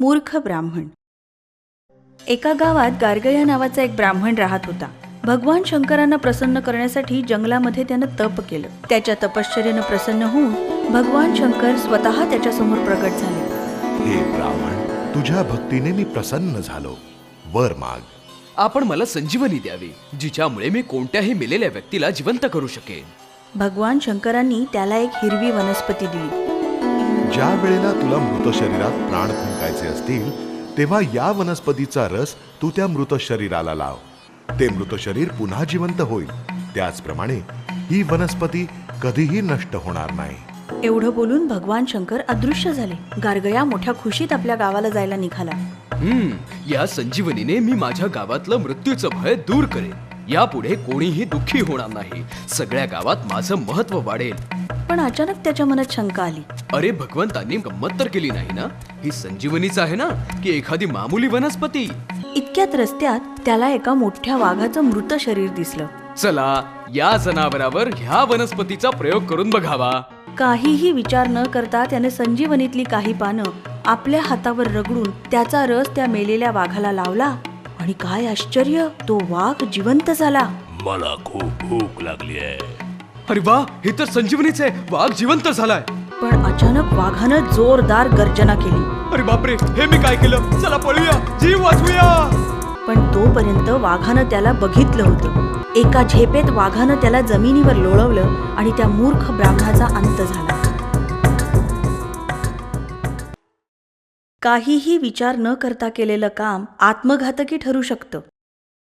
मूर्ख ब्राह्मण. एका गावात गारगया नावाचा एक ब्राह्मण राहत होता. भगवान शंकरांना प्रसन्न करण्यासाठी जंगलामध्ये त्यानं तप केलं. त्याच्या तपश्चर्येनं प्रसन्न होऊन भगवान शंकर स्वतः त्याच्यासमोर प्रकट झाले. हे ब्राह्मण, तुझ्या भक्तीने मी प्रसन्न झालो. वर माग. आपण मला संजीवनी द्यावी, जिच्यामुळे मी कोणत्याही मेलेल्या व्यक्तीला जिवंत करू शकेन. भगवान शंकरांनी त्याला एक हिरवी वनस्पती दिली. ज्या वेळेला तुला मृत शरीरात प्राण फुंकायचे असतील तेव्हा या वनस्पतीचा रस तू त्या मृत शरीराला लाव. ते मृत शरीर पुन्हा जिवंत होईल. त्याचप्रमाणे ही वनस्पती कधीही नष्ट होणार नाही. एवढं बोलून भगवान शंकर अदृश्य झाले. गारगया मोठ्या खुशीत आपल्या गावाला जायला निघाला. या संजीवनीने मी माझ्या गावातलं मृत्यूचं भय दूर करेन. यापुढे कोणीही दुःखी होणार नाही. सगळ्या गावात माझं महत्व वाढेल. पण अचानक त्याच्या मनात शंका आली. अरे, भगवंतांनी गंमत तर केली नाही ना? ही संजीवनीच आहे ना, की एखादी मामूली वनस्पती? इतक्यात रस्त्यात त्याला एका मोठ्या वाघाचं मृत शरीर दिसलं. चला, या जनावरावर ह्या वनस्पतीचा प्रयोग करून बघावा. काहीही विचार न करता त्याने संजीवनीतली काही पानं आपल्या हातावर रगडून त्याचा रस त्या मेलेल्या वाघाला लावला. आणि काय आश्चर्य, तो वाघ जिवंत झाला. मला खूप भूक लागली आहे. अरे वा, हे तर संजीवनीच आहे. वाघ जिवंत झालाय. पण अचानक वाघानं जोरदार गर्जना केली. अरे बापरे, हे मी काय केलं? चला पळूया, जीव वाचवूया. पण तोपर्यंत वाघानं त्याला बघितलं होतं. एका झेपेत वाघानं त्याला जमिनीवर लोळवलं आणि त्या मूर्ख ब्राह्मणाचा अंत झाला. काहीही विचार न करता केलेलं काम आत्मघातकी ठरू शकतं.